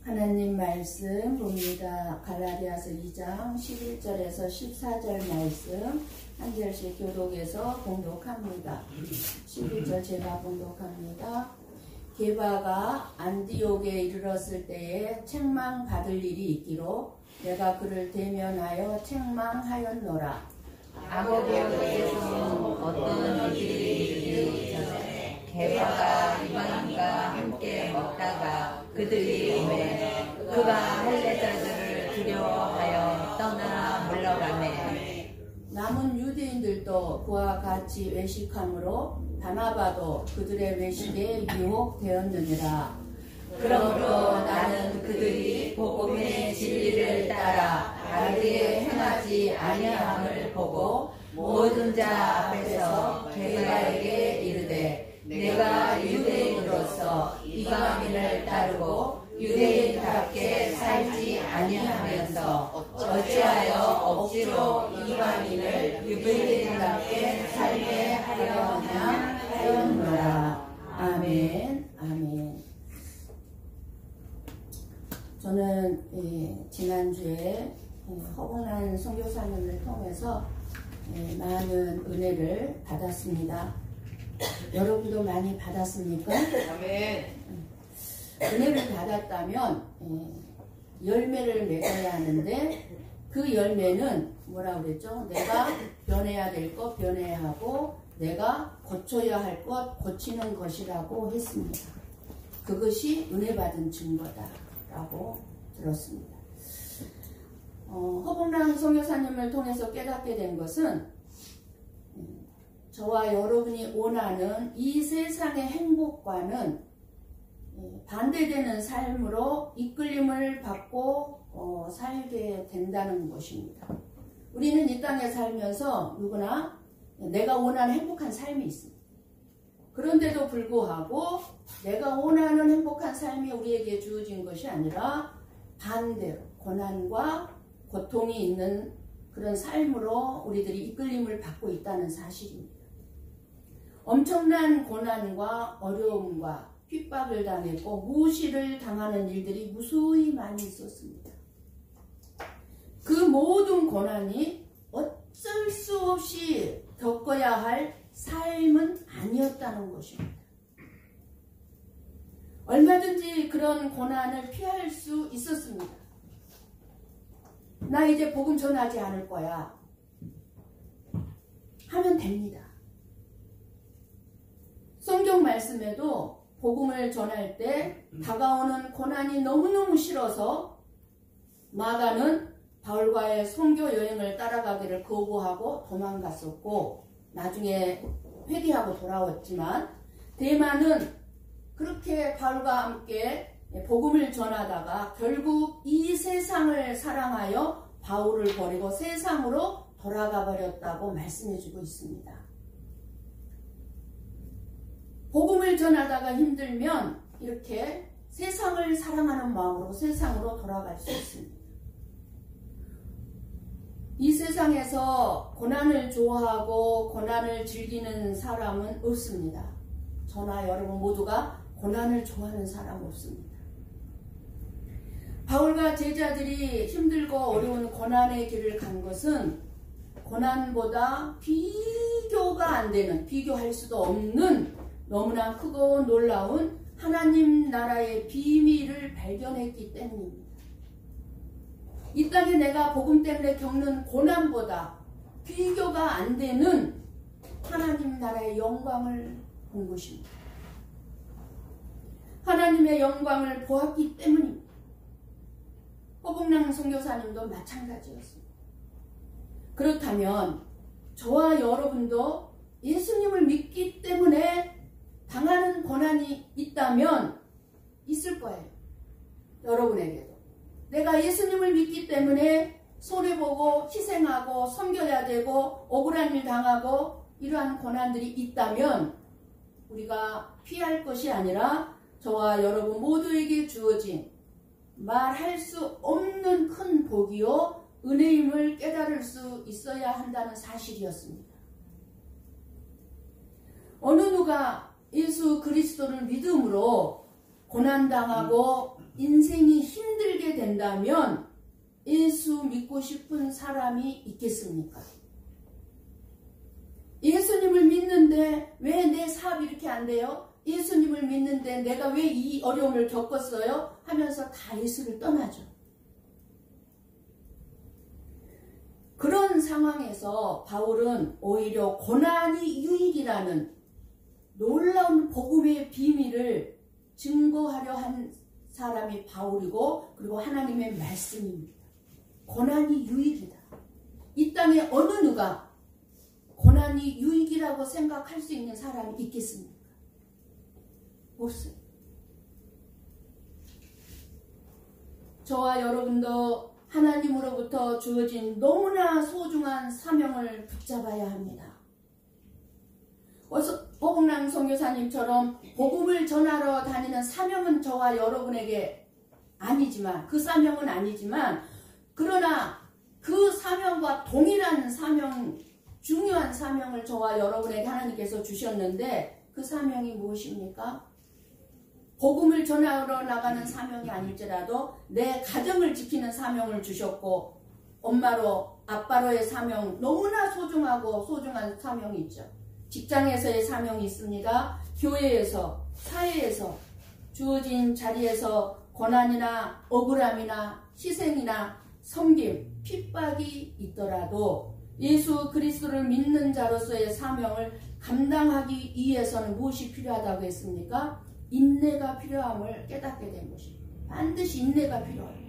하나님 말씀 봅니다. 갈라디아서 2장 11절에서 14절 말씀 한 절씩 교독해서 봉독합니다. 11절 제가 봉독합니다. 게바가 안디옥에 이르렀을 때에 책망받을 일이 있기로 내가 그를 대면하여 책망하였노라. 아고교회에서 어떤 일이 있기 전에 게바가 이방인과 함께 먹다가 그들이 오매 그가 할례자들을 두려워하여 떠나 물러가매 남은 유대인들도 그와 같이 외식함으로 바나바도 그들의 외식에 유혹되었느니라. 그러므로 나는 그들이 복음의 진리를 따라 다르게 행하지 아니함을 보고 모든 자 앞에서 게바에게 이르되 내가 유대인으로서 이방인을 따르고 유대인답게 살지 아니하면서 어찌하여 억지로 이방인을 유대인답게 살게 하려 하냐 하였노라. 아멘. 아멘. 저는 지난주에 허봉란 선교사님을 통해서 많은 은혜를 받았습니다. 여러분도 많이 받았습니까? 아멘. 은혜를 받았다면 열매를 맺어야 하는데 그 열매는 뭐라고 그랬죠? 내가 변해야 될 것 변해야 하고 내가 고쳐야 할 것 고치는 것이라고 했습니다. 그것이 은혜 받은 증거다라고 들었습니다. 허봉랑 선교사님을 통해서 깨닫게 된 것은 저와 여러분이 원하는 이 세상의 행복과는 반대되는 삶으로 이끌림을 받고 살게 된다는 것입니다. 우리는 이 땅에 살면서 누구나 내가 원하는 행복한 삶이 있습니다. 그런데도 불구하고 내가 원하는 행복한 삶이 우리에게 주어진 것이 아니라 반대로 고난과 고통이 있는 그런 삶으로 우리들이 이끌림을 받고 있다는 사실입니다. 엄청난 고난과 어려움과 핍박을 당했고 무시를 당하는 일들이 무수히 많이 있었습니다. 그 모든 고난이 어쩔 수 없이 겪어야 할 삶은 아니었다는 것입니다. 얼마든지 그런 고난을 피할 수 있었습니다. 나 이제 복음 전하지 않을 거야 하면 됩니다. 성경 말씀에도 복음을 전할 때 다가오는 고난이 너무너무 싫어서 마가는 바울과의 선교 여행을 따라가기를 거부하고 도망갔었고 나중에 회개하고 돌아왔지만 데마는 그렇게 바울과 함께 복음을 전하다가 결국 이 세상을 사랑하여 바울을 버리고 세상으로 돌아가 버렸다고 말씀해주고 있습니다. 복음을 전하다가 힘들면 이렇게 세상을 사랑하는 마음으로 세상으로 돌아갈 수 있습니다. 이 세상에서 고난을 좋아하고 고난을 즐기는 사람은 없습니다. 저나 여러분 모두가 고난을 좋아하는 사람 없습니다. 바울과 제자들이 힘들고 어려운 고난의 길을 간 것은 고난보다 비교가 안 되는, 비교할 수도 없는 너무나 크고 놀라운 하나님 나라의 비밀을 발견했기 때문입니다. 이 땅에 내가 복음 때문에 겪는 고난보다 비교가 안 되는 하나님 나라의 영광을 본 것입니다. 하나님의 영광을 보았기 때문입니다. 허봉랑 선교사님도 마찬가지였습니다. 그렇다면 저와 여러분도 예수님을 믿기 때문에 당하는 고난이 있다면 있을 거예요. 여러분에게도. 내가 예수님을 믿기 때문에 손해보고 희생하고 섬겨야 되고 억울한 일 당하고 이러한 고난들이 있다면 우리가 피할 것이 아니라 저와 여러분 모두에게 주어진 말할 수 없는 큰 복이요 은혜임을 깨달을 수 있어야 한다는 사실이었습니다. 어느 누가 예수 그리스도를 믿음으로 고난당하고 인생이 힘 된다면 예수 믿고 싶은 사람이 있겠습니까? 예수님을 믿는데 왜 내 사업이 이렇게 안 돼요? 예수님을 믿는데 내가 왜 이 어려움을 겪었어요? 하면서 다 예수를 떠나죠. 그런 상황에서 바울은 오히려 고난이 유익이라는 놀라운 복음의 비밀을 증거하려 한 사람이 바울이고, 그리고 하나님의 말씀입니다. 고난이 유익이다. 이 땅에 어느 누가 고난이 유익이라고 생각할 수 있는 사람이 있겠습니까? 없어요. 저와 여러분도 하나님으로부터 주어진 너무나 소중한 사명을 붙잡아야 합니다. 오봉랑 선교사님처럼 복음을 전하러 다니는 사명은 저와 여러분에게 아니지만, 그 사명은 아니지만, 그러나 그 사명과 동일한 사명, 중요한 사명을 저와 여러분에게 하나님께서 주셨는데, 그 사명이 무엇입니까? 복음을 전하러 나가는 사명이 아닐지라도 내 가정을 지키는 사명을 주셨고, 엄마로 아빠로의 사명, 너무나 소중하고 소중한 사명이 있죠. 직장에서의 사명이 있습니다. 교회에서, 사회에서 주어진 자리에서 고난이나 억울함이나 희생이나 섬김, 핍박이 있더라도 예수 그리스도를 믿는 자로서의 사명을 감당하기 위해서는 무엇이 필요하다고 했습니까? 인내가 필요함을 깨닫게 된 것입니다. 반드시 인내가 필요합니다.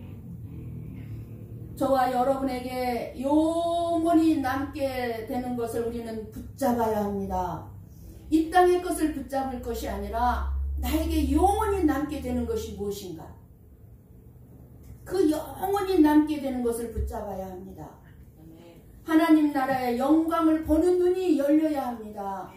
저와 여러분에게 영원히 남게 되는 것을 우리는 붙잡아야 합니다. 이 땅의 것을 붙잡을 것이 아니라 나에게 영원히 남게 되는 것이 무엇인가? 그 영원히 남게 되는 것을 붙잡아야 합니다. 하나님 나라의 영광을 보는 눈이 열려야 합니다.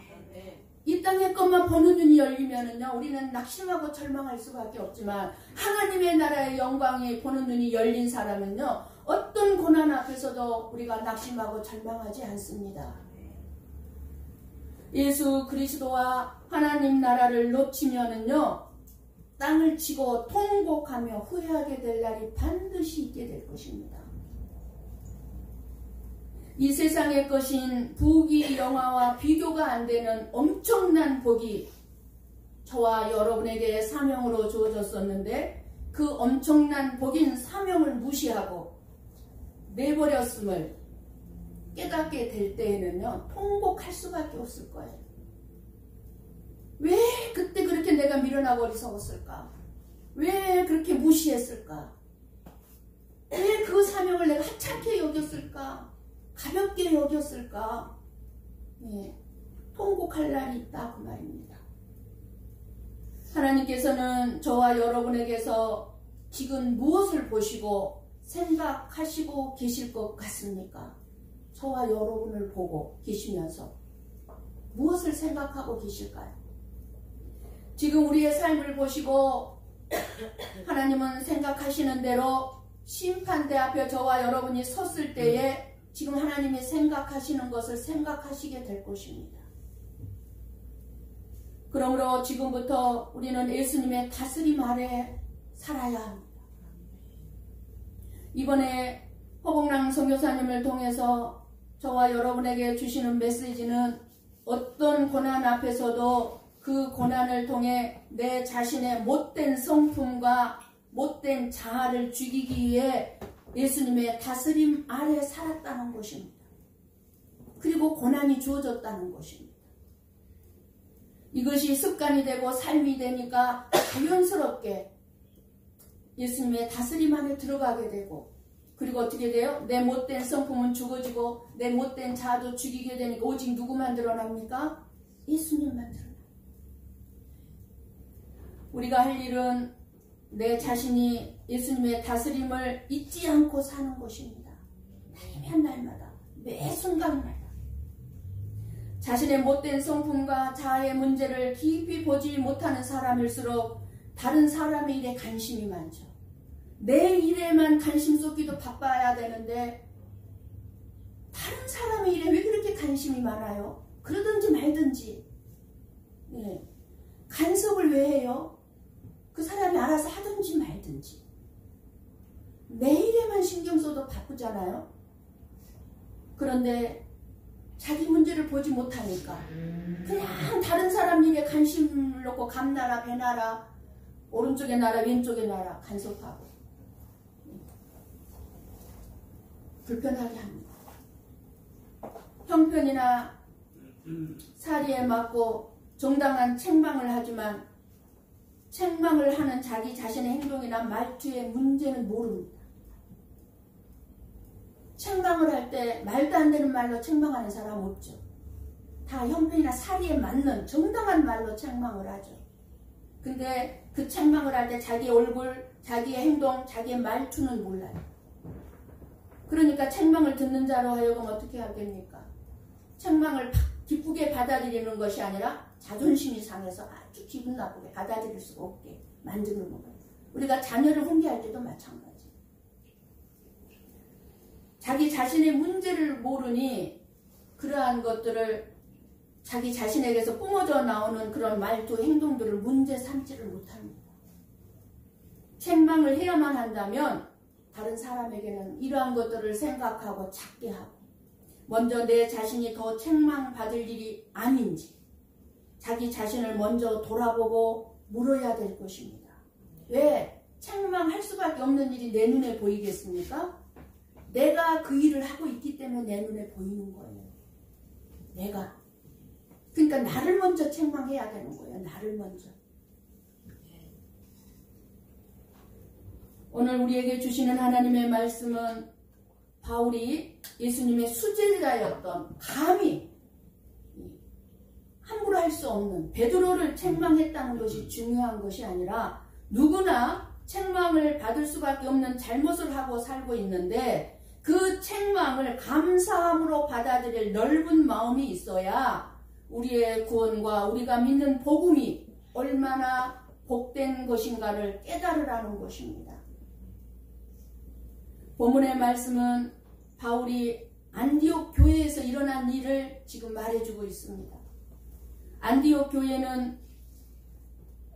이 땅의 것만 보는 눈이 열리면은요, 우리는 낙심하고 절망할 수밖에 없지만, 하나님의 나라의 영광이 보는 눈이 열린 사람은요, 어떤 고난 앞에서도 우리가 낙심하고 절망하지 않습니다. 예수 그리스도와 하나님 나라를 놓치면은요, 땅을 치고 통곡하며 후회하게 될 날이 반드시 있게 될 것입니다. 이 세상의 것인 부귀 영화와 비교가 안 되는 엄청난 복이 저와 여러분에게 사명으로 주어졌었는데, 그 엄청난 복인 사명을 무시하고 내버렸음을 깨닫게 될 때에는요, 통곡할 수밖에 없을 거예요. 왜 그때 그렇게 내가 미련하고 어리석었을까? 왜 그렇게 무시했을까? 왜 그 사명을 내가 하찮게 여겼을까? 가볍게 여겼을까? 예, 통곡할 날이 있다, 그 말입니다. 하나님께서는 저와 여러분에게서 지금 무엇을 보시고 생각하시고 계실 것 같습니까? 저와 여러분을 보고 계시면서 무엇을 생각하고 계실까요? 지금 우리의 삶을 보시고 하나님은 생각하시는 대로 심판대 앞에 저와 여러분이 섰을 때에 지금 하나님이 생각하시는 것을 생각하시게 될 것입니다. 그러므로 지금부터 우리는 예수님의 다스림 아래 살아야 합니다. 이번에 허봉랑 선교사님을 통해서 저와 여러분에게 주시는 메시지는 어떤 고난 앞에서도 그 고난을 통해 내 자신의 못된 성품과 못된 자아를 죽이기 위해 예수님의 다스림 아래 살았다는 것입니다. 그리고 고난이 주어졌다는 것입니다. 이것이 습관이 되고 삶이 되니까 자연스럽게 예수님의 다스림 안에 들어가게 되고, 그리고 어떻게 돼요? 내 못된 성품은 죽어지고 내 못된 자아도 죽이게 되니까 오직 누구만 드러납니까? 예수님만 드러납니다. 우리가 할 일은 내 자신이 예수님의 다스림을 잊지 않고 사는 것입니다. 날면 날마다, 매 순간마다 자신의 못된 성품과 자아의 문제를 깊이 보지 못하는 사람일수록 다른 사람의 일에 관심이 많죠. 내 일에만 관심 쏟기도 바빠야 되는데 다른 사람의 일에 왜 그렇게 관심이 많아요? 그러든지 말든지. 네. 간섭을 왜 해요? 그 사람이 알아서 하든지 말든지. 매일에만 신경 써도 바쁘잖아요. 그런데 자기 문제를 보지 못하니까 그냥 다른 사람 일에 관심을 놓고 감나라 배나라 오른쪽에 나라 왼쪽에 나라 간섭하고 불편하게 합니다. 형편이나 사리에 맞고 정당한 책망을 하지만 책망을 하는 자기 자신의 행동이나 말투의 문제는 모릅니다. 책망을 할 때 말도 안 되는 말로 책망하는 사람 없죠. 다 형편이나 사리에 맞는 정당한 말로 책망을 하죠. 근데 그 책망을 할 때 자기 얼굴, 자기의 행동, 자기의 말투는 몰라요. 그러니까 책망을 듣는 자로 하여금 어떻게 하겠습니까? 책망을 기쁘게 받아들이는 것이 아니라 자존심이 상해서 아주 기분 나쁘게 받아들일 수가 없게 만드는 거예요. 우리가 자녀를 훈계할 때도 마찬가지. 자기 자신의 문제를 모르니 그러한 것들을 자기 자신에게서 뿜어져 나오는 그런 말투, 행동들을 문제 삼지를 못합니다. 책망을 해야만 한다면 다른 사람에게는 이러한 것들을 생각하고 찾게 하고 먼저 내 자신이 더 책망받을 일이 아닌지 자기 자신을 먼저 돌아보고 물어야 될 것입니다. 왜 책망할 수밖에 없는 일이 내 눈에 보이겠습니까? 내가 그 일을 하고 있기 때문에 내 눈에 보이는 거예요. 내가. 그러니까 나를 먼저 책망해야 되는 거예요. 나를 먼저. 오늘 우리에게 주시는 하나님의 말씀은 바울이 예수님의 수제자였던 감히 함부로 할 수 없는 베드로를 책망했다는 것이 중요한 것이 아니라 누구나 책망을 받을 수밖에 없는 잘못을 하고 살고 있는데 그 책망을 감사함으로 받아들일 넓은 마음이 있어야 우리의 구원과 우리가 믿는 복음이 얼마나 복된 것인가를 깨달으라는 것입니다. 본문의 말씀은 바울이 안디옥 교회에서 일어난 일을 지금 말해주고 있습니다. 안디옥 교회는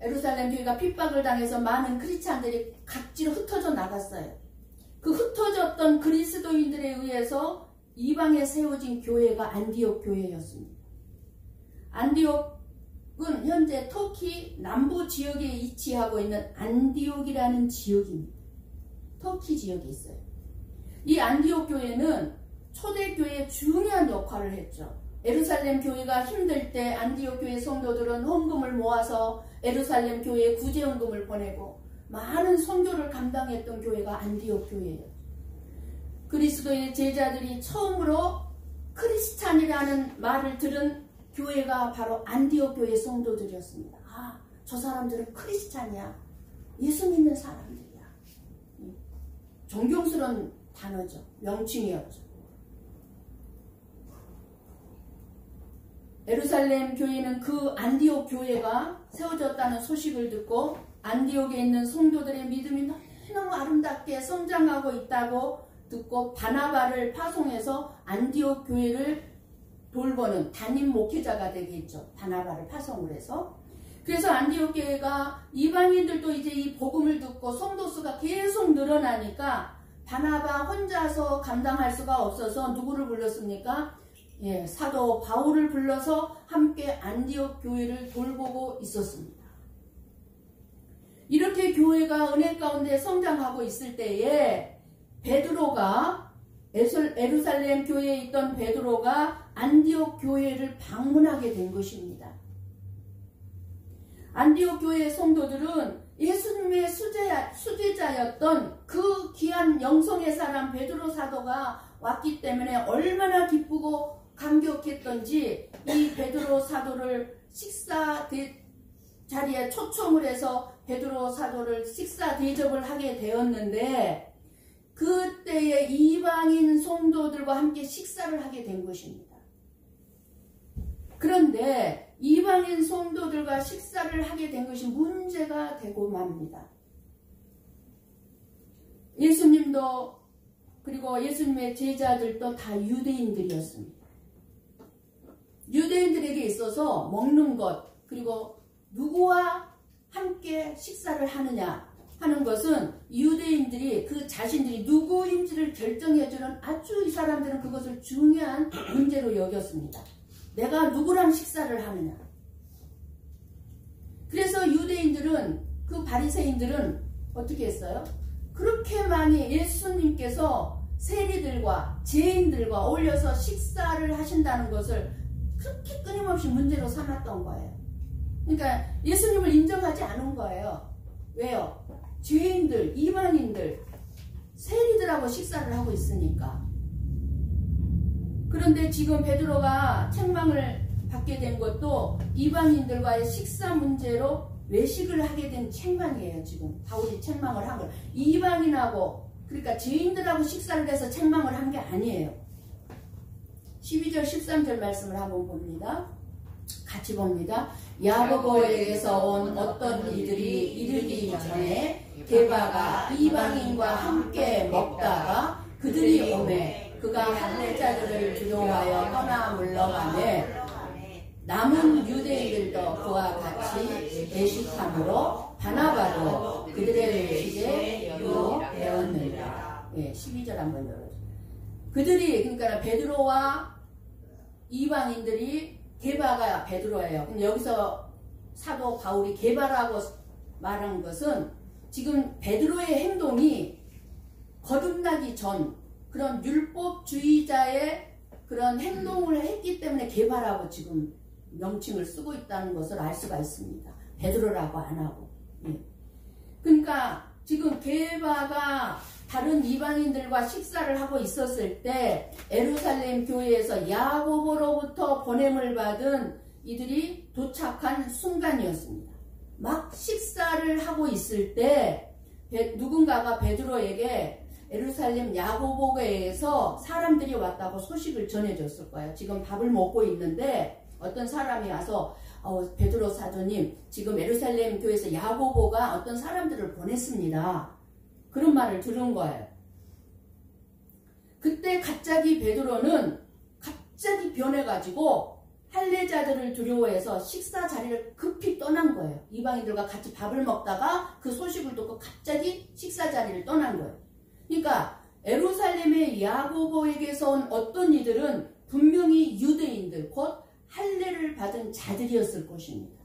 예루살렘 교회가 핍박을 당해서 많은 크리스찬들이 각지로 흩어져 나갔어요. 그 흩어졌던 그리스도인들에 의해서 이방에 세워진 교회가 안디옥 교회였습니다. 안디옥은 현재 터키 남부 지역에 위치하고 있는 안디옥이라는 지역입니다. 터키 지역에 있어요. 이 안디옥 교회는 초대교회의 중요한 역할을 했죠. 예루살렘 교회가 힘들 때 안디옥 교회 성도들은 헌금을 모아서 예루살렘 교회에 구제헌금을 보내고 많은 선교를 감당했던 교회가 안디옥 교회예요. 그리스도의 제자들이 처음으로 크리스찬이라는 말을 들은 교회가 바로 안디옥 교회 성도들이었습니다. 아, 저 사람들은 크리스찬이야. 예수 믿는 사람들이야. 존경스러운 단어죠. 명칭이었죠. 예루살렘 교회는 그 안디옥 교회가 세워졌다는 소식을 듣고 안디옥에 있는 성도들의 믿음이 너무 아름답게 성장하고 있다고 듣고 바나바를 파송해서 안디옥 교회를 돌보는 담임 목회자가 되겠죠. 바나바를 파송을 해서. 그래서 안디옥 교회가 이방인들도 이제 이 복음을 듣고 성도 수가 계속 늘어나니까 바나바 혼자서 감당할 수가 없어서 누구를 불렀습니까? 예, 사도 바울을 불러서 함께 안디옥 교회를 돌보고 있었습니다. 이렇게 교회가 은혜 가운데 성장하고 있을 때에 베드로가 예루살렘 교회에 있던 베드로가 안디옥 교회를 방문하게 된 것입니다. 안디옥 교회의 성도들은 예수님의 수제자였던 그 귀한 영성의 사람 베드로 사도가 왔기 때문에 얼마나 기쁘고 감격했던지 이 베드로 사도를 식사 자리에 초청을 해서 베드로 사도를 식사 대접을 하게 되었는데 그때의 이방인 성도들과 함께 식사를 하게 된 것입니다. 그런데 이방인 성도들과 식사를 하게 된 것이 문제가 되고 맙니다. 예수님도 그리고 예수님의 제자들도 다 유대인들이었습니다. 유대인들에게 있어서 먹는 것 그리고 누구와 함께 식사를 하느냐 하는 것은 유대인들이 그 자신들이 누구인지를 결정해주는 아주 이 사람들은 그것을 중요한 문제로 여겼습니다. 내가 누구랑 식사를 하느냐. 그래서 유대인들은 그 바리새인들은 어떻게 했어요? 그렇게 많이 예수님께서 세리들과 죄인들과 어울려서 식사를 하신다는 것을 그렇게 끊임없이 문제로 삼았던 거예요. 그러니까 예수님을 인정하지 않은 거예요. 왜요? 죄인들, 이방인들, 세리들하고 식사를 하고 있으니까. 그런데 지금 베드로가 책망을 받게 된 것도 이방인들과의 식사 문제로 외식을 하게 된 책망이에요. 지금 바울이 책망을 한 거. 이방인하고 그러니까 죄인들하고 식사를 해서 책망을 한 게 아니에요. 12절 13절 말씀을 한번 봅니다. 같이 봅니다. 야고보에게서 온 어떤 이들이 이르기 전에 게바가 이방인과 함께 먹다가 그들이 오매 그가 할례자들을 두려워하여 떠나 물러가매 남은 유대인들도 그와 같이 외식함으로 바나바도 그들의 외식에 유혹되었느니라. 12절 한번 열어주세요. 그들이 그러니까 베드로와 이방인들이 게바가 베드로예요. 근데 여기서 사도 바울이 게바라고 말한 것은 지금 베드로의 행동이 거듭나기 전 그런 율법주의자의 그런 행동을 했기 때문에 게바라고 지금 명칭을 쓰고 있다는 것을 알 수가 있습니다. 베드로라고 안 하고. 그러니까 지금 게바가 다른 이방인들과 식사를 하고 있었을 때 예루살렘 교회에서 야고보로부터 보냄을 받은 이들이 도착한 순간이었습니다. 막 식사를 하고 있을 때 누군가가 베드로에게 예루살렘 야고보에서 사람들이 왔다고 소식을 전해줬을 거예요. 지금 밥을 먹고 있는데 어떤 사람이 와서 베드로 사도님 지금 예루살렘 교회에서 야고보가 어떤 사람들을 보냈습니다. 그런 말을 들은 거예요. 그때 갑자기 베드로는 갑자기 변해가지고 할례자들을 두려워해서 식사 자리를 급히 떠난 거예요. 이방인들과 같이 밥을 먹다가 그 소식을 듣고 갑자기 식사 자리를 떠난 거예요. 그러니까 예루살렘의 야고보에게서 온 어떤 이들은 분명히 유대인들 곧 할례를 받은 자들이었을 것입니다.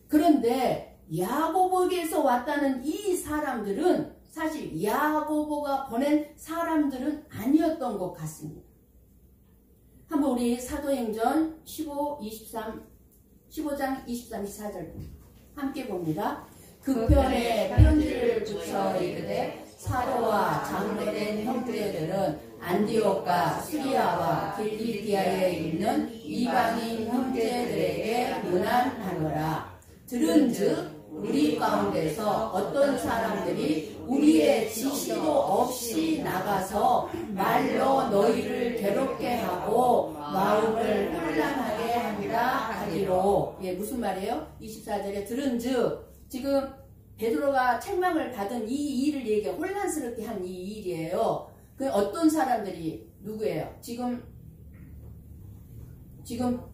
그런데 야고보에게서 왔다는 이 사람들은 사실 야고보가 보낸 사람들은 아니었던 것 같습니다. 한번 우리 사도행전 15장 23, 24절 함께 봅니다. 그 편에 편지를 붙여 이르되 사도와 장로된 형제들은 안디옥과 수리아와 길리기아에 있는 이방인 형제들에게 문안하노라. 들은즉 우리 가운데서 어떤 사람들이 우리의 지시도 없이 나가서 말로 너희를 괴롭게 하고 마음을 혼란하게 한다 하리로. 무슨 말이에요? 24절에 들은즉 지금 베드로가 책망을 받은 이 일을 얘기해 혼란스럽게 한 이 일이에요. 그 어떤 사람들이 누구예요? 지금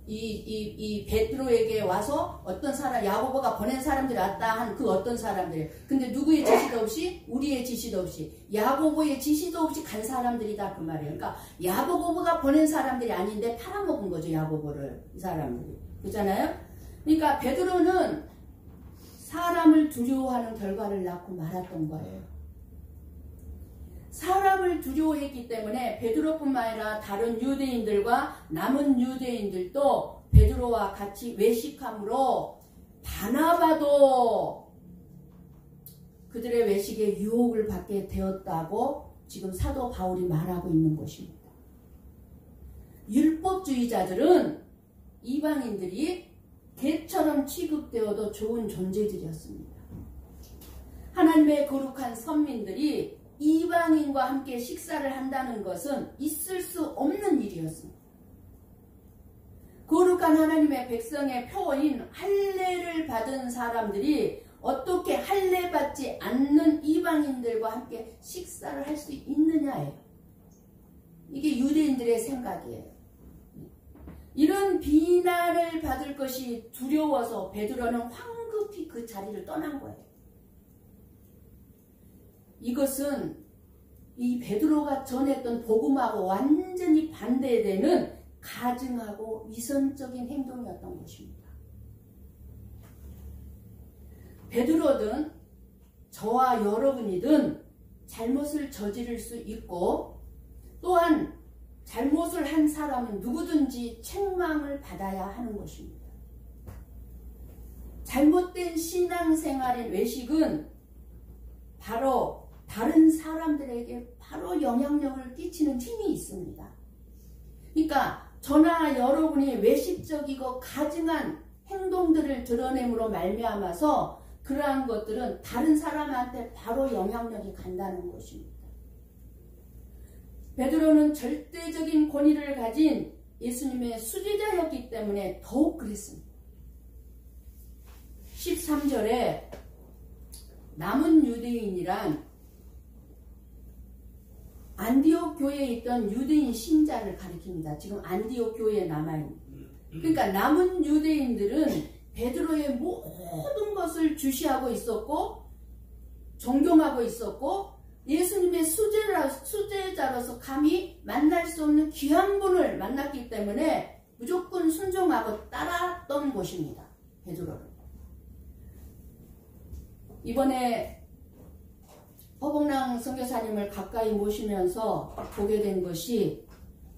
이 베드로에게 와서 어떤 사람 야고보가 보낸 사람들이 왔다 한 그 어떤 사람들이에요. 근데 누구의 지시도 없이 우리의 지시도 없이 야고보의 지시도 없이 간 사람들이다 그 말이에요. 그러니까 야고보가 보낸 사람들이 아닌데 팔아먹은 거죠. 야고보를 이 사람들이. 그렇잖아요? 그러니까 베드로는 사람을 두려워하는 결과를 낳고 말았던 거예요. 사람을 두려워했기 때문에 베드로뿐만 아니라 다른 유대인들과 남은 유대인들도 베드로와 같이 외식함으로 바나바도 그들의 외식에 유혹을 받게 되었다고 지금 사도 바울이 말하고 있는 것입니다. 율법주의자들은 이방인들이 개처럼 취급되어도 좋은 존재들이었습니다. 하나님의 거룩한 선민들이 이방인과 함께 식사를 한다는 것은 있을 수 없는 일이었습니다. 거룩한 하나님의 백성의 표어인 할례를 받은 사람들이 어떻게 할례 받지 않는 이방인들과 함께 식사를 할 수 있느냐예요. 이게 유대인들의 생각이에요. 이런 비난을 받을 것이 두려워서 베드로는 황급히 그 자리를 떠난 거예요. 이것은 이 베드로가 전했던 복음하고 완전히 반대되는 가증하고 위선적인 행동이었던 것입니다. 베드로든 저와 여러분이든 잘못을 저지를 수 있고 또한 잘못을 한 사람은 누구든지 책망을 받아야 하는 것입니다. 잘못된 신앙생활의 외식은 바로 다른 사람들에게 바로 영향력을 끼치는 힘이 있습니다. 그러니까 저나 여러분이 외식적이고 가증한 행동들을 드러냄으로 말미암아서 그러한 것들은 다른 사람한테 바로 영향력이 간다는 것입니다. 베드로는 절대적인 권위를 가진 예수님의 수제자였기 때문에 더욱 그랬습니다. 13절에 남은 유대인이란 안디옥 교회에 있던 유대인 신자를 가리킵니다. 지금 안디옥 교회에 남아있는. 그러니까 남은 유대인들은 베드로의 모든 것을 주시하고 있었고 존경하고 있었고 예수님의 수제자로서 감히 만날 수 없는 귀한 분을 만났기 때문에 무조건 순종하고 따랐던 것입니다. 베드로를. 이번에 허봉랑 선교사님을 가까이 모시면서 보게 된 것이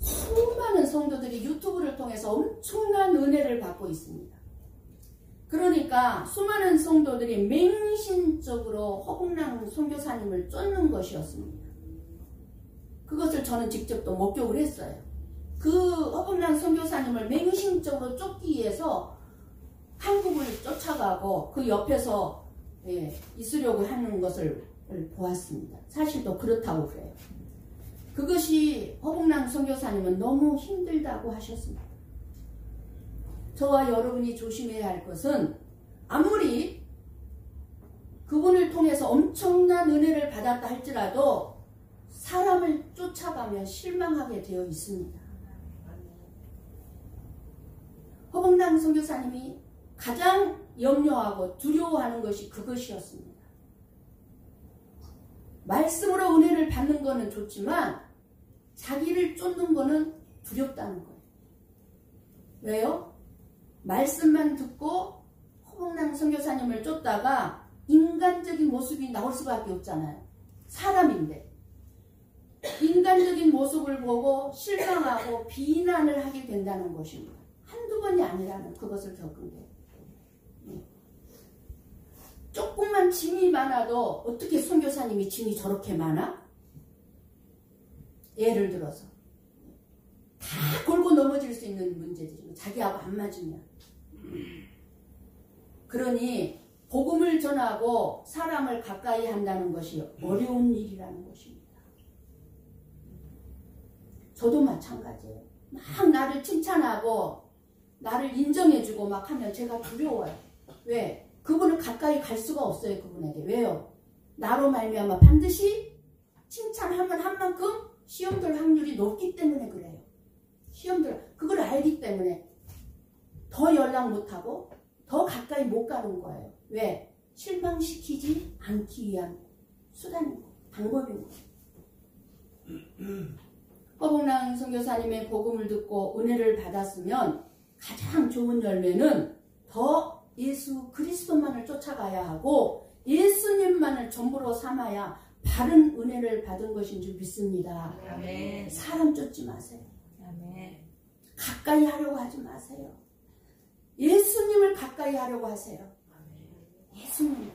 수많은 성도들이 유튜브를 통해서 엄청난 은혜를 받고 있습니다. 그러니까 수많은 성도들이 맹신적으로 허봉랑 선교사님을 쫓는 것이었습니다. 그것을 저는 직접 또 목격을 했어요. 그 허봉랑 선교사님을 맹신적으로 쫓기 위해서 한국을 쫓아가고 그 옆에서 있으려고 하는 것을 보았습니다. 사실 또 그렇다고 그래요. 그것이 허봉랑 선교사님은 너무 힘들다고 하셨습니다. 저와 여러분이 조심해야 할 것은 아무리 그분을 통해서 엄청난 은혜를 받았다 할지라도 사람을 쫓아가면 실망하게 되어 있습니다. 허봉랑 선교사님이 가장 염려하고 두려워하는 것이 그것이었습니다. 말씀으로 은혜를 받는 것은 좋지만 자기를 쫓는 것은 두렵다는 거예요. 왜요? 말씀만 듣고 허봉랑 선교사님을 쫓다가 인간적인 모습이 나올 수밖에 없잖아요. 사람인데 인간적인 모습을 보고 실망하고 비난을 하게 된다는 것입니다. 한두 번이 아니라는 그것을 겪은 게 조금만 짐이 많아도 어떻게 선교사님이 짐이 저렇게 많아? 예를 들어서 다 골고 넘어질 수 있는 문제들이죠. 자기하고 안 맞으면. 그러니 복음을 전하고 사람을 가까이 한다는 것이 어려운 일이라는 것입니다. 저도 마찬가지예요. 막 나를 칭찬하고 나를 인정해주고 막 하면 제가 두려워요. 왜? 그분을 가까이 갈 수가 없어요. 그분에게. 왜요? 나로 말미암아 반드시 칭찬하면 한 만큼 시험될 확률이 높기 때문에 그래요. 시험들 그걸 알기 때문에 더 연락 못하고 더 가까이 못 가는 거예요. 왜? 실망시키지 않기 위한 수단이고 방법이고. 허봉랑 선교사님의 복음을 듣고 은혜를 받았으면 가장 좋은 열매는 더 예수 그리스도만을 쫓아가야 하고 예수님만을 전부로 삼아야 바른 은혜를 받은 것인 줄 믿습니다. 아멘. 사람 쫓지 마세요. 아멘. 가까이 하려고 하지 마세요. 예수님을 가까이 하려고 하세요. 예수님.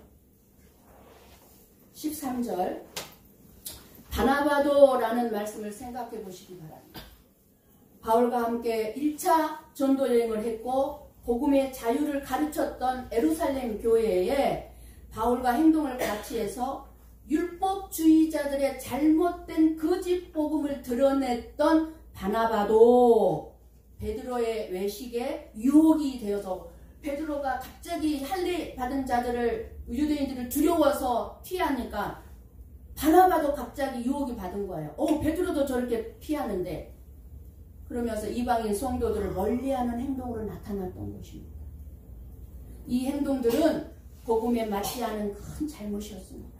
13절 바나바도라는 말씀을 생각해 보시기 바랍니다. 바울과 함께 1차 전도 여행을 했고 복음의 자유를 가르쳤던 예루살렘 교회에 바울과 행동을 같이 해서 율법주의자들의 잘못된 거짓 복음을 드러냈던 바나바도 베드로의 외식에 유혹이 되어서 베드로가 갑자기 할례 받은 자들을 유대인들을 두려워서 피하니까 바나바도 갑자기 유혹이 받은 거예요. 베드로도 저렇게 피하는데 그러면서 이방인 성도들을 멀리하는 행동으로 나타났던 것입니다. 이 행동들은 복음에 맞지 않은 큰 잘못이었습니다.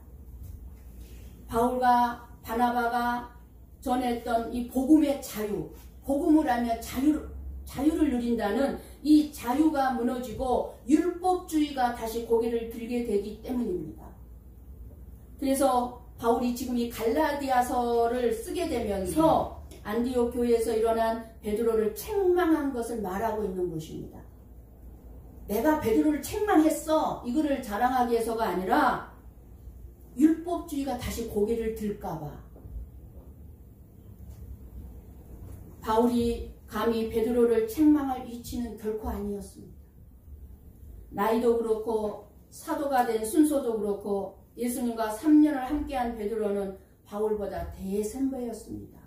바울과 바나바가 전했던 이 복음의 자유, 복음을 하며 자유를 누린다는 이 자유가 무너지고 율법주의가 다시 고개를 들게 되기 때문입니다. 그래서 바울이 지금 이 갈라디아서를 쓰게 되면서 안디옥 교회에서 일어난 베드로를 책망한 것을 말하고 있는 것입니다. 내가 베드로를 책망했어, 이거를 자랑하기 위해서가 아니라 율법주의가 다시 고개를 들까봐. 바울이 감히 베드로를 책망할 위치는 결코 아니었습니다. 나이도 그렇고 사도가 된 순서도 그렇고 예수님과 3년을 함께한 베드로는 바울보다 대선배였습니다.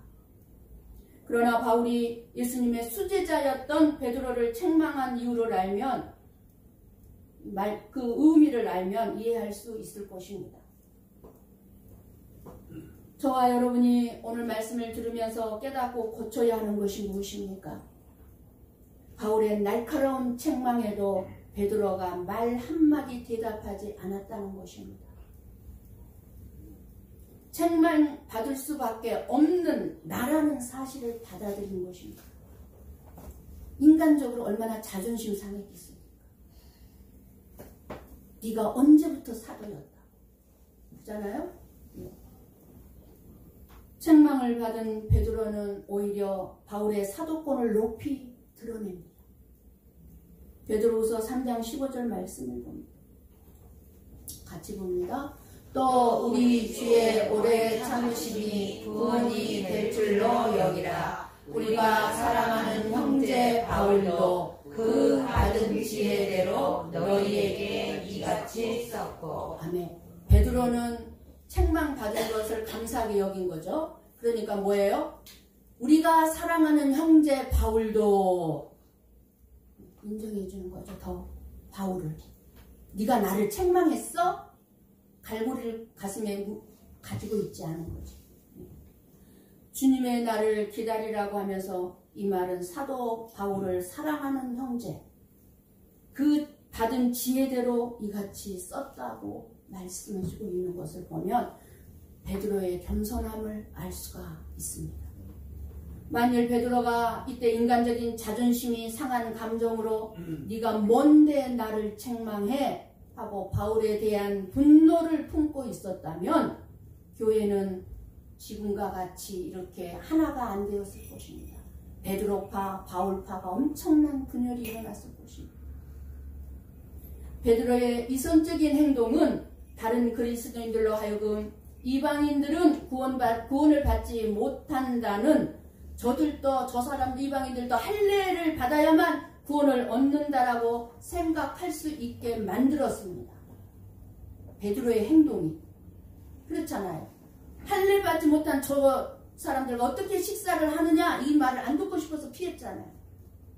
그러나 바울이 예수님의 수제자였던 베드로를 책망한 이유를 알면, 그 의미를 알면 이해할 수 있을 것입니다. 저와 여러분이 오늘 말씀을 들으면서 깨닫고 고쳐야 하는 것이 무엇입니까? 바울의 날카로운 책망에도 베드로가 말 한마디 대답하지 않았다는 것입니다. 책망 받을 수밖에 없는 나라는 사실을 받아들인 것입니다. 인간적으로 얼마나 자존심 상했겠습니까? 네가 언제부터 사도였다. 그렇잖아요? 책망을 받은 베드로는 오히려 바울의 사도권을 높이 드러냅니다. 베드로후서 3장 15절 말씀을 봅니다. 같이 봅니다. 또 우리 주의 오래 참으심이 구원이 될 줄로 여기라. 우리가 사랑하는 형제 바울도 그 받은 지혜대로 너희에게 이같이 썼고. 아멘. 베드로는 책망받은 것을 감사하게 여긴 거죠. 그러니까 뭐예요? 우리가 사랑하는 형제 바울도 인정해 주는 거죠. 더 바울을. 네가 나를 책망했어? 갈고리를 가슴에 가지고 있지 않은 거죠. 주님의 날을 기다리라고 하면서 이 말은 사도 바울을 사랑하는 형제, 그 받은 지혜대로 이같이 썼다고 말씀을 주고 있는 것을 보면 베드로의 겸손함을 알 수가 있습니다. 만일 베드로가 이때 인간적인 자존심이 상한 감정으로 네가 뭔데 나를 책망해? 하고 바울에 대한 분노를 품고 있었다면 교회는 지금과 같이 이렇게 하나가 안 되었을 것입니다. 베드로파, 바울파가 엄청난 분열이 일어났을 것입니다. 베드로의 이성적인 행동은 다른 그리스도인들로 하여금 이방인들은 구원을 받지 못한다는, 저들도, 저 사람도, 이방인들도 할례를 받아야만 구원을 얻는다라고 생각할 수 있게 만들었습니다. 베드로의 행동이 그렇잖아요. 할례 받지 못한 저 사람들과 어떻게 식사를 하느냐, 이 말을 안 듣고 싶어서 피했잖아요.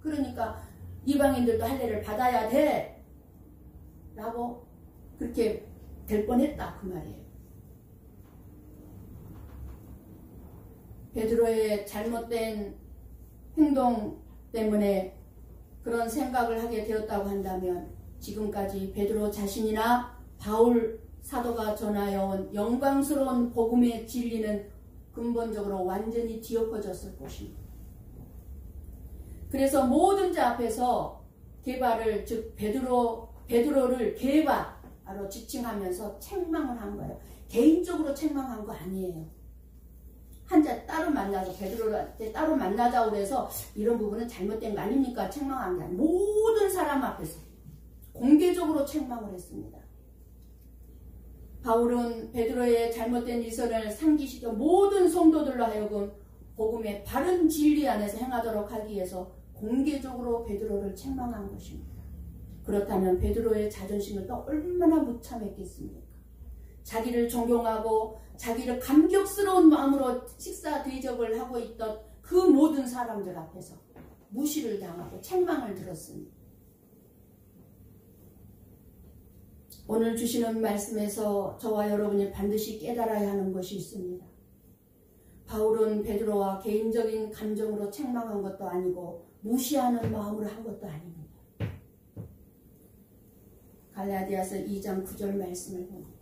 그러니까 이방인들도 할례를 받아야 돼 라고 그렇게 될 뻔했다, 그 말이에요. 베드로의 잘못된 행동 때문에 그런 생각을 하게 되었다고 한다면 지금까지 베드로 자신이나 바울 사도가 전하여온 영광스러운 복음의 진리는 근본적으로 완전히 뒤엎어졌을 것입니다. 그래서 모든 자 앞에서 게바를, 즉 베드로를 게바로 지칭하면서 책망을 한 거예요. 개인적으로 책망한 거 아니에요. 한자 따로 만나서 베드로한테 따로 만나자고 그래서 이런 부분은 잘못된 거 아닙니까? 책망한 게 아니에요. 모든 사람 앞에서 공개적으로 책망을 했습니다. 바울은 베드로의 잘못된 위선을 상기시켜 모든 성도들로 하여금 복음의 바른 진리 안에서 행하도록 하기 위해서 공개적으로 베드로를 책망한 것입니다. 그렇다면 베드로의 자존심은 또 얼마나 무참했겠습니까? 자기를 존경하고 자기를 감격스러운 마음으로 식사 대접을 하고 있던 그 모든 사람들 앞에서 무시를 당하고 책망을 들었습니다. 오늘 주시는 말씀에서 저와 여러분이 반드시 깨달아야 하는 것이 있습니다. 바울은 베드로와 개인적인 감정으로 책망한 것도 아니고 무시하는 마음으로 한 것도 아닙니다. 갈라디아서 2장 9절 말씀을 봅니다.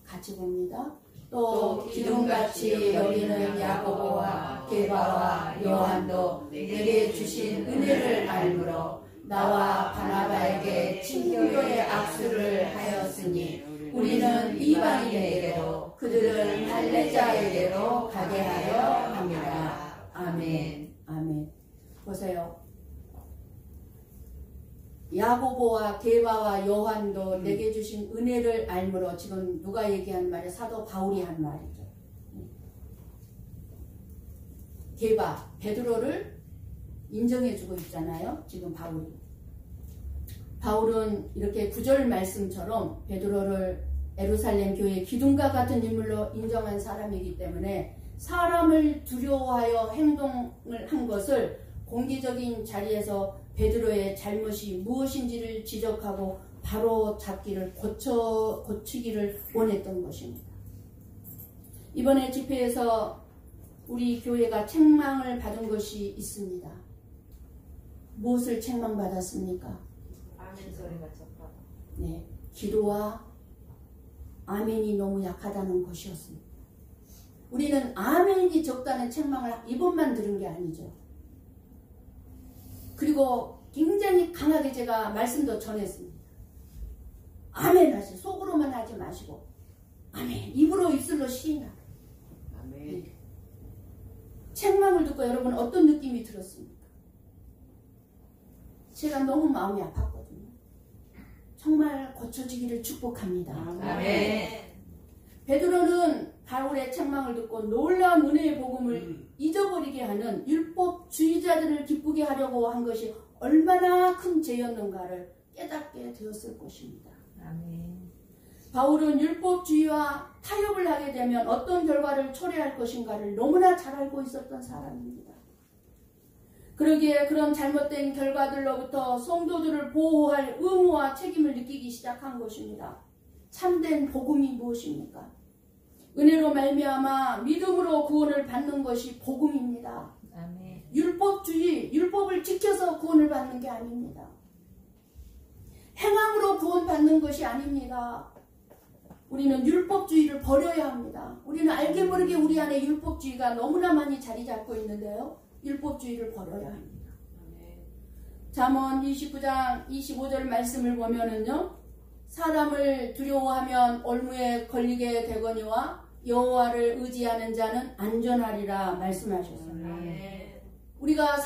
같이 봅니다. 또 기둥같이 여기는 야고보와 게바와 요한도 내게 주신 은혜를 알므로 나와 바나바에게 친교의 악수를 하였으니 우리는 이방인에게로 그들은 할례자에게로 가게 하려 합니다. 아멘. 아멘. 보세요. 야고보와 게바와 요한도 내게 주신 은혜를 알므로, 지금 누가 얘기한 말이에요? 사도 바울이 한 말이죠. 게바, 베드로를 인정해주고 있잖아요. 지금 바울은 이렇게 구절 말씀처럼 베드로를 예루살렘 교회의 기둥과 같은 인물로 인정한 사람이기 때문에 사람을 두려워하여 행동을 한 것을 공개적인 자리에서 베드로의 잘못이 무엇인지를 지적하고 바로 잡기를 고치기를 원했던 것입니다. 이번에 집회에서 우리 교회가 책망을 받은 것이 있습니다. 무엇을 책망받았습니까? 아멘 소리가 적다. 네, 기도와 아멘이 너무 약하다는 것이었습니다. 우리는 아멘이 적다는 책망을 이번만 들은 게 아니죠. 그리고 굉장히 강하게 제가 말씀도 전했습니다. 아멘 하시, 속으로만 하지 마시고 아멘, 입으로 입술로 시인하라. 아멘. 네. 책망을 듣고 여러분 어떤 느낌이 들었습니까? 제가 너무 마음이 아팠거든요. 정말 고쳐지기를 축복합니다. 아멘. 베드로는 바울의 책망을 듣고 놀라운 은혜의 복음을 잊어버리게 하는 율법주의자들을 기쁘게 하려고 한 것이 얼마나 큰 죄였는가를 깨닫게 되었을 것입니다. 아멘. 바울은 율법주의와 타협을 하게 되면 어떤 결과를 초래할 것인가를 너무나 잘 알고 있었던 사람입니다. 그러기에 그런 잘못된 결과들로부터 성도들을 보호할 의무와 책임을 느끼기 시작한 것입니다. 참된 복음이 무엇입니까? 은혜로 말미암아 믿음으로 구원을 받는 것이 복음입니다. 아멘. 율법주의, 율법을 지켜서 구원을 받는 게 아닙니다. 행함으로 구원받는 것이 아닙니다. 우리는 율법주의를 버려야 합니다. 우리는 알게 모르게 우리 안에 율법주의가 너무나 많이 자리 잡고 있는데요. 율법주의를 버려야 합니다. 잠언 29장 25절 말씀을 보면은요. 사람을 두려워하면 올무에 걸리게 되거니와 여호와를 의지하는 자는 안전하리라 말씀하셨습니다. 우리가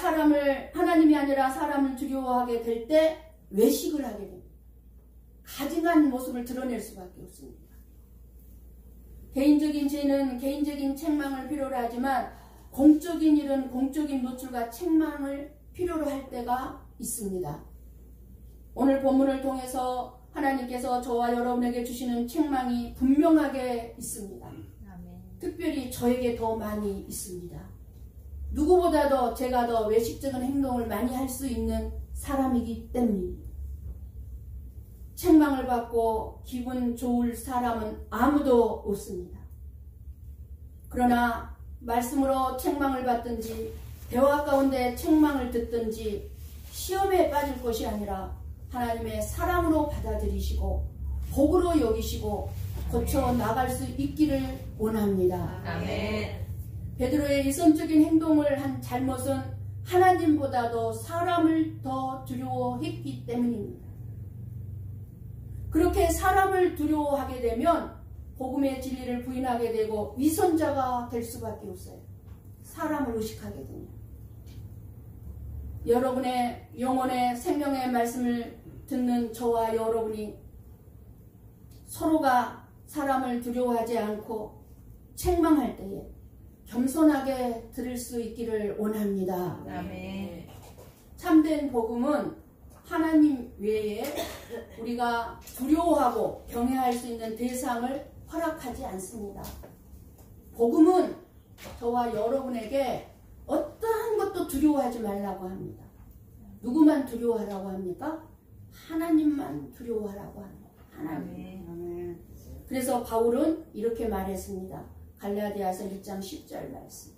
하나님이 아니라 사람을 두려워하게 될 때 외식을 하게 됩니다. 가증한 모습을 드러낼 수밖에 없습니다. 개인적인 죄는 개인적인 책망을 필요로 하지만 공적인 일은 공적인 노출과 책망을 필요로 할 때가 있습니다. 오늘 본문을 통해서 하나님께서 저와 여러분에게 주시는 책망이 분명하게 있습니다. 아멘. 특별히 저에게 더 많이 있습니다. 누구보다도 제가 더 외식적인 행동을 많이 할 수 있는 사람이기 때문입니다. 책망을 받고 기분 좋을 사람은 아무도 없습니다. 그러나 말씀으로 책망을 받든지 대화 가운데 책망을 듣든지 시험에 빠질 것이 아니라 하나님의 사랑으로 받아들이시고 복으로 여기시고 고쳐 나갈 수 있기를 원합니다. 아멘. 베드로의 이성적인 행동을 한 잘못은 하나님보다도 사람을 더 두려워했기 때문입니다. 그렇게 사람을 두려워하게 되면 복음의 진리를 부인하게 되고 위선자가 될 수밖에 없어요. 사람을 의식하게 되면. 여러분의 영혼의 생명의 말씀을 듣는 저와 여러분이 서로가 사람을 두려워하지 않고 책망할 때에 겸손하게 들을 수 있기를 원합니다. 아멘. 참된 복음은 하나님 외에 우리가 두려워하고 경외할 수 있는 대상을 허락하지 않습니다. 복음은 저와 여러분에게 어떠한 것도 두려워하지 말라고 합니다. 누구만 두려워하라고 합니까? 하나님만 두려워하라고 합니다. 하나님. 아멘. 그래서 바울은 이렇게 말했습니다. 갈라디아서 1장 10절 말씀.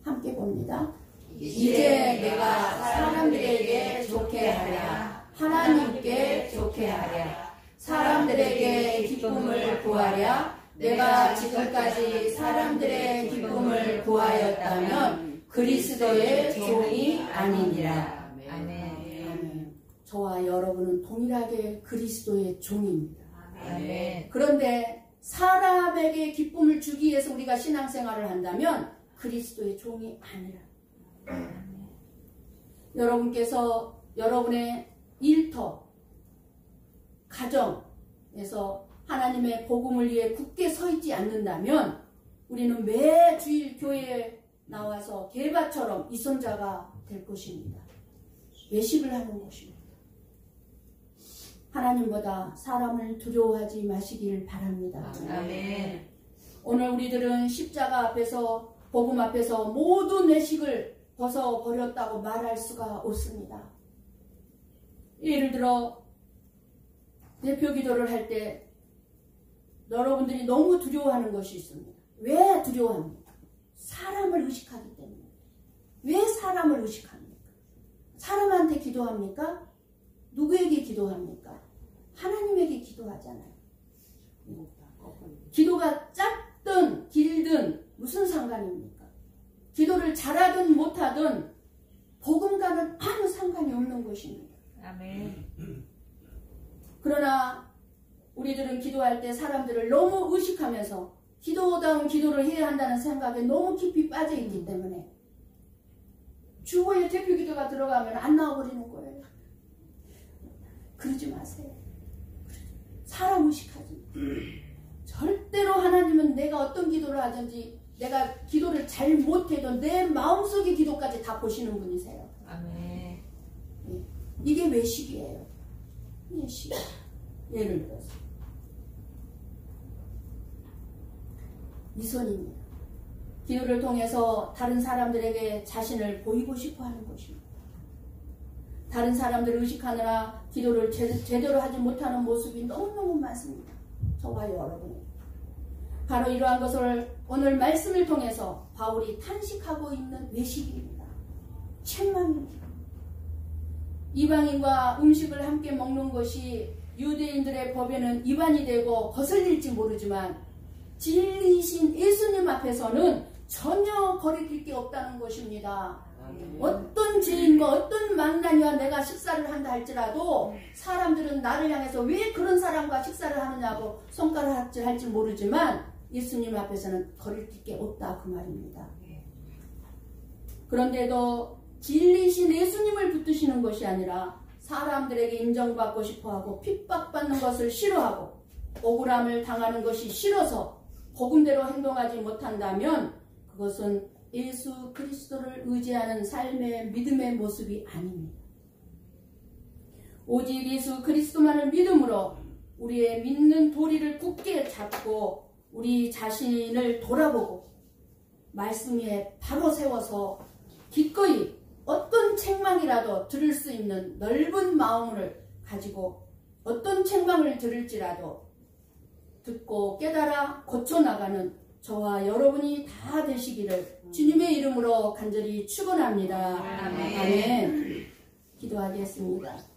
함께 봅니다. 이제 내가 사람들에게 좋게 하랴 하나님께 좋게 하랴 사람들에게 기쁨을 구하랴 내가 지금까지 사람들의 기쁨을 구하였다면 그리스도의 종이 아니니라. 아멘. 저와 여러분은 동일하게 그리스도의 종입니다. 아멘. 그런데 사람에게 기쁨을 주기 위해서 우리가 신앙생활을 한다면 그리스도의 종이 아니라. 여러분께서 여러분의 일터, 가정에서 하나님의 복음을 위해 굳게 서 있지 않는다면 우리는 매 주일 교회에 나와서 개바처럼 이선자가 될 것입니다. 외식을 하는 것입니다. 하나님보다 사람을 두려워하지 마시길 바랍니다. 아멘. 오늘 우리들은 십자가 앞에서 복음 앞에서 모든 외식을 벗어버렸다고 말할 수가 없습니다. 예를 들어 대표 기도를 할 때 여러분들이 너무 두려워하는 것이 있습니다. 왜 두려워합니까? 사람을 의식하기 때문에. 왜 사람을 의식합니까? 사람한테 기도합니까? 누구에게 기도합니까? 하나님에게 기도하잖아요. 기도가 짧든 길든 무슨 상관입니까? 기도를 잘하든 못하든 복음과는 아무 상관이 없는 것입니다. 아멘. 그러나 우리들은 기도할 때 사람들을 너무 의식하면서 기도다운 기도를 해야 한다는 생각에 너무 깊이 빠져 있기 때문에 주보에 대표 기도가 들어가면 안 나와버리는 거예요. 그러지 마세요. 사람 의식하지. 절대로 하나님은 내가 어떤 기도를 하든지 내가 기도를 잘 못해도 내 마음속의 기도까지 다 보시는 분이세요. 아멘. 이게 외식이에요. 외식. 예를 들어서 이선입니다. 기도를 통해서 다른 사람들에게 자신을 보이고 싶어 하는 것입니다. 다른 사람들을 의식하느라 기도를 제대로 하지 못하는 모습이 너무너무 많습니다. 저와 여러분이. 바로 이러한 것을 오늘 말씀을 통해서 바울이 탄식하고 있는 외식입니다. 책망입니다. 이방인과 음식을 함께 먹는 것이 유대인들의 법에는 위반이 되고 거슬릴지 모르지만 진리이신 예수님 앞에서는 전혀 거리낄 게 없다는 것입니다. 어떤 죄인과 어떤 망나니와 내가 식사를 한다 할지라도 사람들은 나를 향해서 왜 그런 사람과 식사를 하느냐고 손가락질 할지 모르지만 예수님 앞에서는 거리낄 게 없다 그 말입니다. 그런데도 진리이신 예수님을 붙드시는 것이 아니라 사람들에게 인정받고 싶어하고 핍박받는 것을 싫어하고 억울함을 당하는 것이 싫어서 복음대로 행동하지 못한다면 그것은 예수 그리스도를 의지하는 삶의 믿음의 모습이 아닙니다. 오직 예수 그리스도만을 믿음으로 우리의 믿는 도리를 굳게 잡고 우리 자신을 돌아보고 말씀 위에 바로 세워서 기꺼이 어떤 책망이라도 들을 수 있는 넓은 마음을 가지고 어떤 책망을 들을지라도 듣고 깨달아 고쳐나가는 저와 여러분이 다 되시기를 주님의 이름으로 간절히 축원합니다. 아멘. 아멘. 기도하겠습니다.